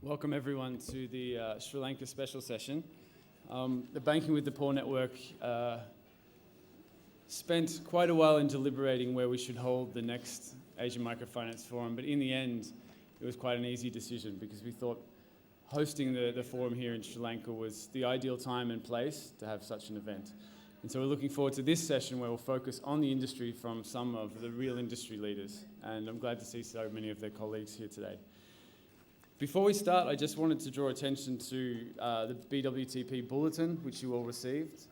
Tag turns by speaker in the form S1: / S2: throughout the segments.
S1: Welcome everyone to the Sri Lanka special session. The Banking with the Poor Network spent quite a while in deliberating where we should hold the next Asian Microfinance Forum, but in the end it was quite an easy decision because we thought hosting the forum here in Sri Lanka was the ideal time and place to have such an event. And so we're looking forward to this session where we'll focus on the industry from some of the real industry leaders, and I'm glad to see so many of their colleagues here today. Before we start, I just wanted to draw attention to the BWTP bulletin, which you all received.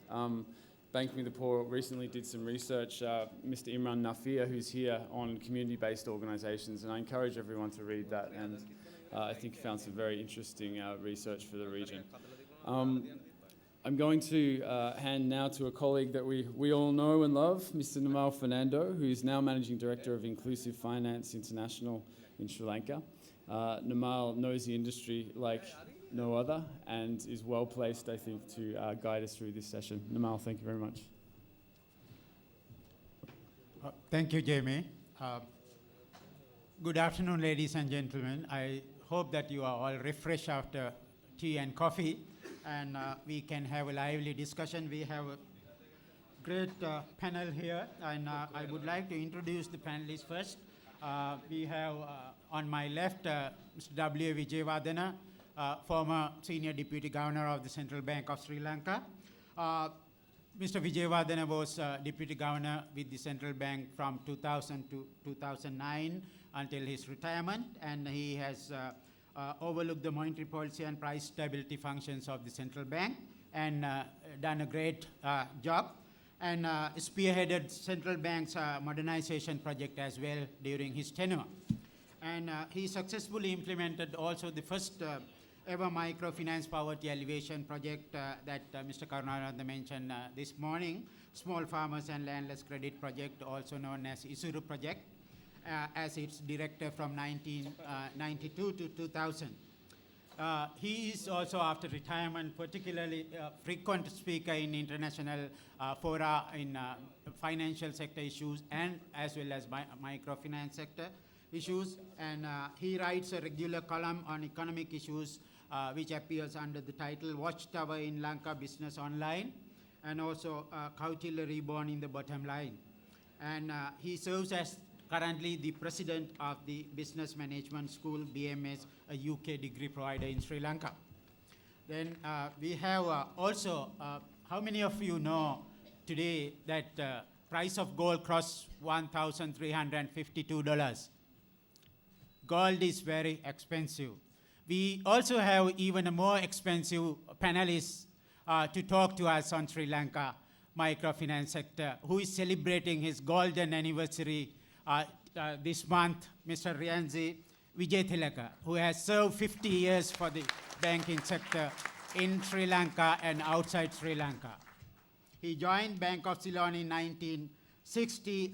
S1: Banking with the Poor recently did some research, Mr. Imran Nafia, who's here, on community-based organisations, and I encourage everyone to read that, and I think found some very interesting research for the region. I'm going to hand now to a colleague that we all know and love, Mr. Nimal Fernando, who is now Managing Director of Inclusive Finance International in Sri Lanka. Nimal knows the industry like no other and is well placed, I think, to guide us through this session. Nimal, thank you very much.
S2: Thank you, Jamie. Good afternoon, ladies and gentlemen. I hope that you are all refreshed after tea and coffee, and we can have a lively discussion. We have a great panel here, and I would like to introduce the panelists first. We have on my left Mr. W. Vijayawardena, former Senior Deputy Governor of the Central Bank of Sri Lanka. Mr. Vijayawardena was Deputy Governor with the Central Bank from 2000 to 2009 until his retirement, and he has overlooked the monetary policy and price stability functions of the Central Bank and done a great job, and spearheaded Central Bank's modernization project as well during his tenure. And he successfully implemented also the first ever microfinance poverty alleviation project that Mr. Karunaratne mentioned this morning, Small Farmers and Landless Credit Project, also known as ISURU project, as its director from 1992 to 2000. He is also, after retirement, particularly frequent speaker in international fora in financial sector issues and as well as microfinance sector issues. And he writes a regular column on economic issues which appears under the title Watchtower in Lanka Business Online, and also Kautila Reborn in the Bottom Line. And he serves as currently the president of the Business Management School, BMS, a UK degree provider in Sri Lanka. Then we have also, how many of you know today that price of gold crossed $1,352? Gold is very expensive. We also have even a more expensive panelist to talk to us on Sri Lanka microfinance sector, who is celebrating his golden anniversary this month, Mr. Rianzi Wijetilaka, who has served 50 years for the banking sector in Sri Lanka and outside Sri Lanka. He joined Bank of Ceylon in 1960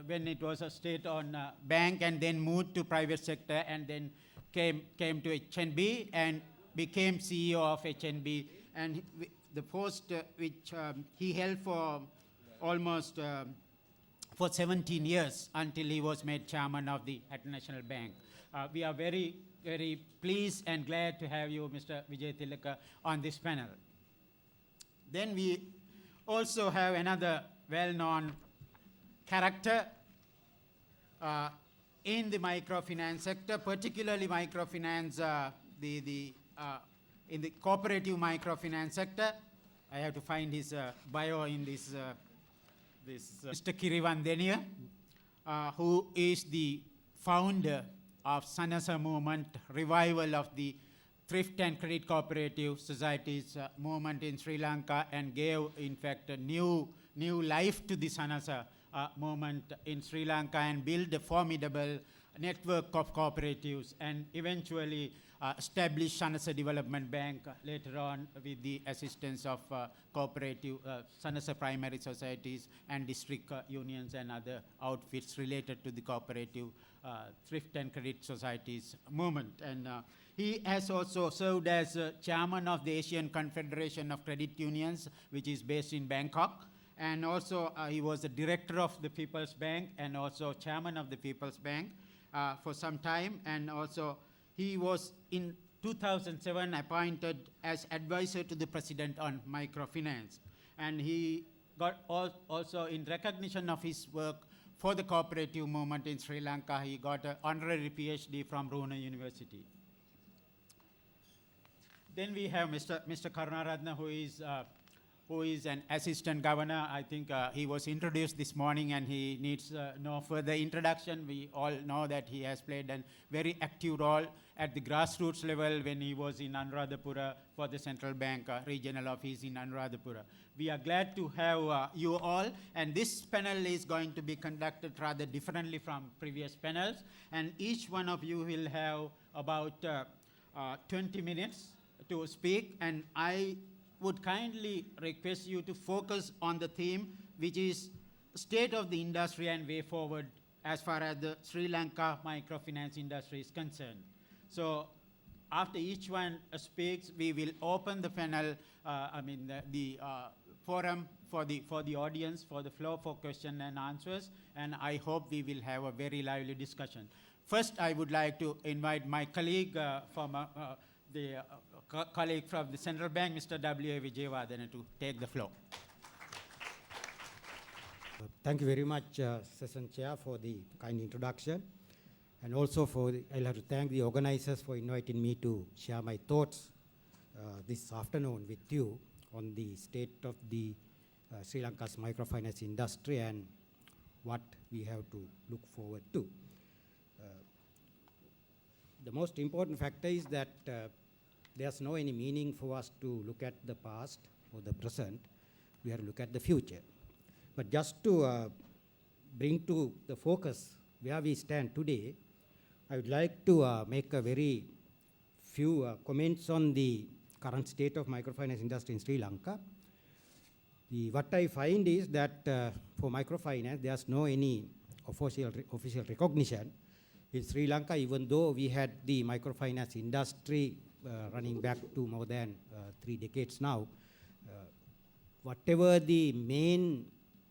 S2: when it was a state-owned bank, and then moved to private sector, and then came to HNB and became CEO of HNB, and the post which he held for almost for 17 years until he was made chairman of the International Bank. We are very, very pleased and glad to have you, Mr. Wijetilaka, on this panel. Then we also have another well-known character in the microfinance sector, particularly microfinance, in the cooperative microfinance sector. I have to find his bio in this Mr. Kirivandeniya, who is the founder of Sanasa movement, revival of the thrift and credit cooperative societies movement in Sri Lanka, and gave, in fact, a new life to the Sanasa movement in Sri Lanka, and built a formidable network of cooperatives, and eventually established Sanasa Development Bank later on with the assistance of cooperative Sanasa primary societies and district unions and other outfits related to the cooperative thrift and credit societies movement. And he has also served as chairman of the Asian Confederation of Credit Unions, which is based in Bangkok. And also he was the director of the People's Bank and also chairman of the People's Bank for some time. And also he was in 2007 appointed as advisor to the president on microfinance. And he got also in recognition of his work for the cooperative movement in Sri Lanka, he got an honorary PhD from Runa University. Then we have Mr. Karunaratne, who is an assistant governor. I think he was introduced this morning and he needs no further introduction. We all know that he has played a very active role at the grassroots level when he was in Anuradhapura for the central bank regional office in Anuradhapura. We are glad to have you all, and this panel is going to be conducted rather differently from previous panels, and each one of you will have about 20 minutes to speak, and I would kindly request you to focus on the theme, which is state of the industry and way forward as far as the Sri Lanka microfinance industry is concerned. So after each one speaks, we will open the panel, the forum for the audience, for the floor for question and answers, and I hope we will have a very lively discussion. First, I would like to invite my colleague colleague from the Central Bank, Mr. W.A. Vijayawardena, to take the floor.
S3: Thank you very much, Session Chair, for the kind introduction. And also I'll have to thank the organizers for inviting me to share my thoughts this afternoon with you on the state of the Sri Lanka's microfinance industry and what we have to look forward to. The most important factor is that there's no any meaning for us to look at the past or the present. We have to look at the future. But just to bring to the focus where we stand today, I would like to make a very few comments on the current state of microfinance industry in Sri Lanka. What I find is that for microfinance, there's no any official recognition in Sri Lanka, even though we had the microfinance industry running back to more than 3 decades now. Whatever the main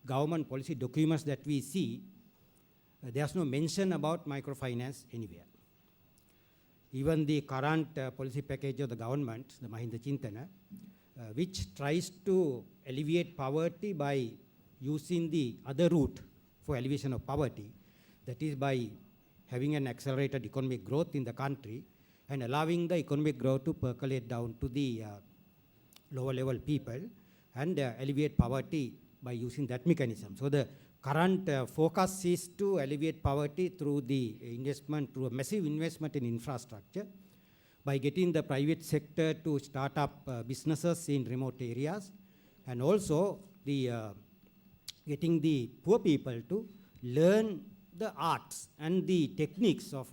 S3: government policy documents that we see, there's no mention about microfinance anywhere. Even the current policy package of the government, the Mahinda Chintana, which tries to alleviate poverty by using the other route for alleviation of poverty, that is by having an accelerated economic growth in the country and allowing the economic growth to percolate down to the lower level people and alleviate poverty by using that mechanism. So the current focus is to alleviate poverty through the investment, through a massive investment in infrastructure, by getting the private sector to start up businesses in remote areas, and also getting the poor people to learn the arts and the techniques of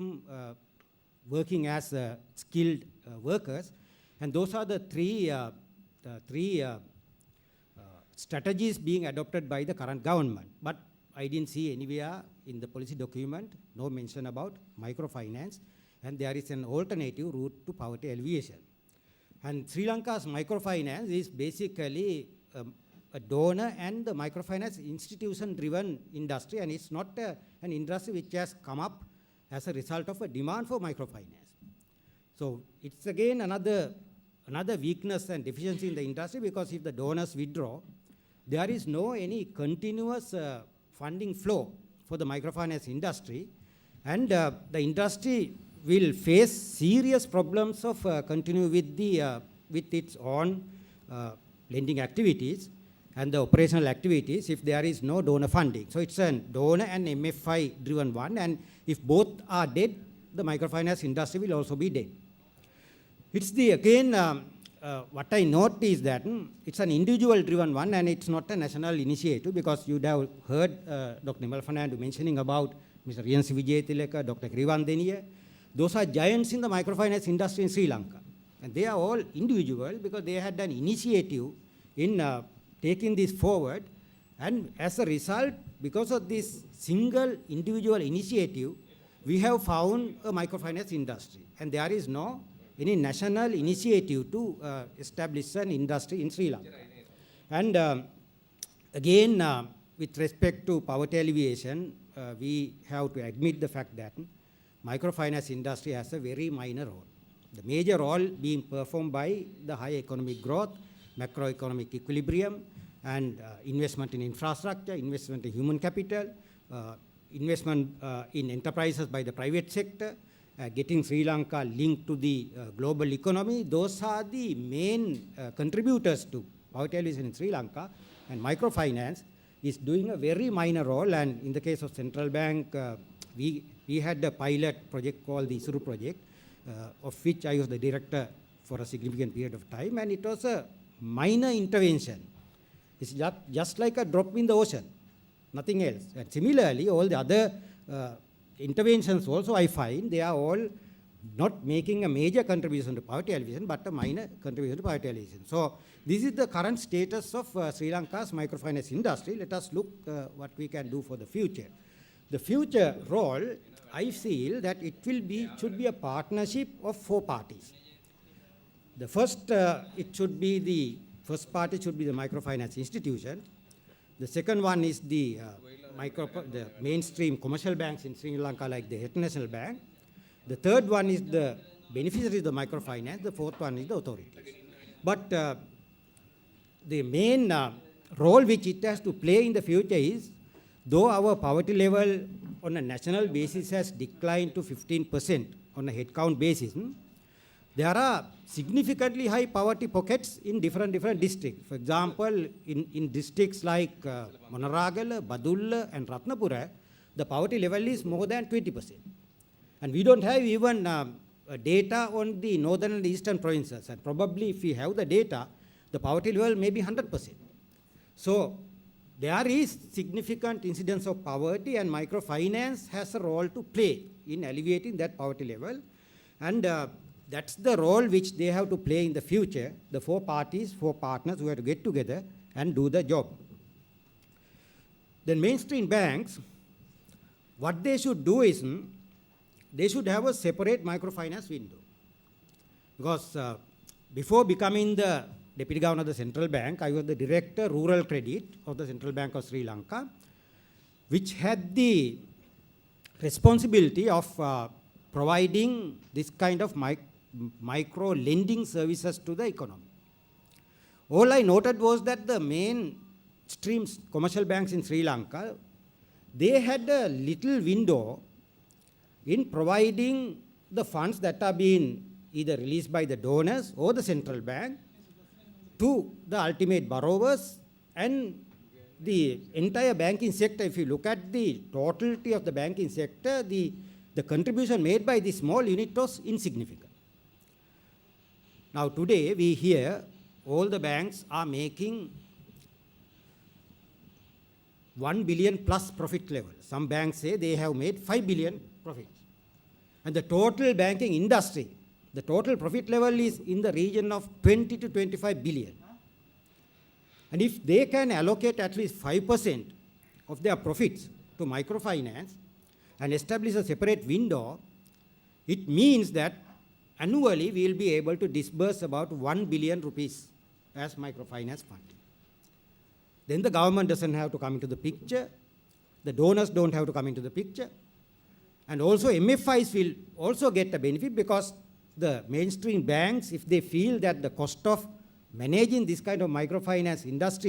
S3: working as skilled workers. And those are the three strategies being adopted by the current government. But I didn't see anywhere in the policy document no mention about microfinance, and there is an alternative route to poverty alleviation. And Sri Lanka's microfinance is basically a donor and the microfinance institution-driven industry, and it's not an industry which has come up as a result of a demand for microfinance. So it's again another weakness and deficiency in the industry, because if the donors withdraw, there is no any continuous funding flow for the microfinance industry, and the industry will face serious problems of continue with its own lending activities and the operational activities if there is no donor funding. So it's a donor and MFI driven one, and if both are dead, the microfinance industry will also be dead. It's what I note is that it's an individual driven one, and it's not a national initiative, because you'd have heard Dr. Nimal Fernando mentioning about Mr. Riansi Vijayatilaka, Dr. Kirivandeniya. Those are giants in the microfinance industry in Sri Lanka. And they are all individual because they had an initiative in taking this forward. And as a result, because of this single individual initiative, we have found a microfinance industry. And there is no any national initiative to establish an industry in Sri Lanka. And again, with respect to poverty alleviation, we have to admit the fact that microfinance industry has a very minor role. The major role being performed by the high economic growth, macroeconomic equilibrium, and investment in infrastructure, investment in human capital, investment in enterprises by the private sector, getting Sri Lanka linked to the global economy. Those are the main contributors to poverty alleviation in Sri Lanka, and microfinance is doing a very minor role. And in the case of central bank, we had a pilot project called the Isuru project, of which I was the director for a significant period of time, and it was a minor intervention. It's just like a drop in the ocean, nothing else. And similarly, all the other interventions also, I find they are all not making a major contribution to poverty alleviation, but a minor contribution to poverty alleviation. So this is the current status of Sri Lanka's microfinance industry. Let us look what we can do for the future. The future role, I feel that it should be a partnership of 4 parties. The first first party should be the microfinance institution. The second one is the mainstream commercial banks in Sri Lanka, like the National Bank. The third one is the beneficiaries of the microfinance. The fourth one is the authorities. But the main role which it has to play in the future is, though our poverty level on a national basis has declined to 15% on a headcount basis, there are significantly high poverty pockets in different districts. For example, in districts like Monaragala, Badulla, and Ratnapura, the poverty level is more than 20%. And we don't have even data on the northern and eastern provinces. And probably if we have the data, the poverty level may be 100%. So there is significant incidence of poverty, and microfinance has a role to play in alleviating that poverty level. And that's the role which they have to play in the future, the 4 parties, 4 partners who have to get together and do the job. Then mainstream banks, what they should do is, they should have a separate microfinance window. Because before becoming the Deputy Governor of the Central Bank, I was the Director Rural Credit of the Central Bank of Sri Lanka, which had the responsibility of providing this kind of micro lending services to the economy. All I noted was that the mainstream commercial banks in Sri Lanka, they had a little window in providing the funds that are being either released by the donors or the central bank to the ultimate borrowers and the entire banking sector. If you look at the totality of the banking sector, the contribution made by the small unit was insignificant. Now today we hear all the banks are making 1 billion plus profit level. Some banks say they have made 5 billion profits. And the total banking industry, the total profit level is in the region of 20 to 25 billion. And if they can allocate at least 5% of their profits to microfinance and establish a separate window, it means that annually we will be able to disburse about 1 billion rupees as microfinance funding. Then the government doesn't have to come into the picture, the donors don't have to come into the picture, and also MFIs will also get a benefit, because the mainstream banks, if they feel that the cost of managing this kind of microfinance industry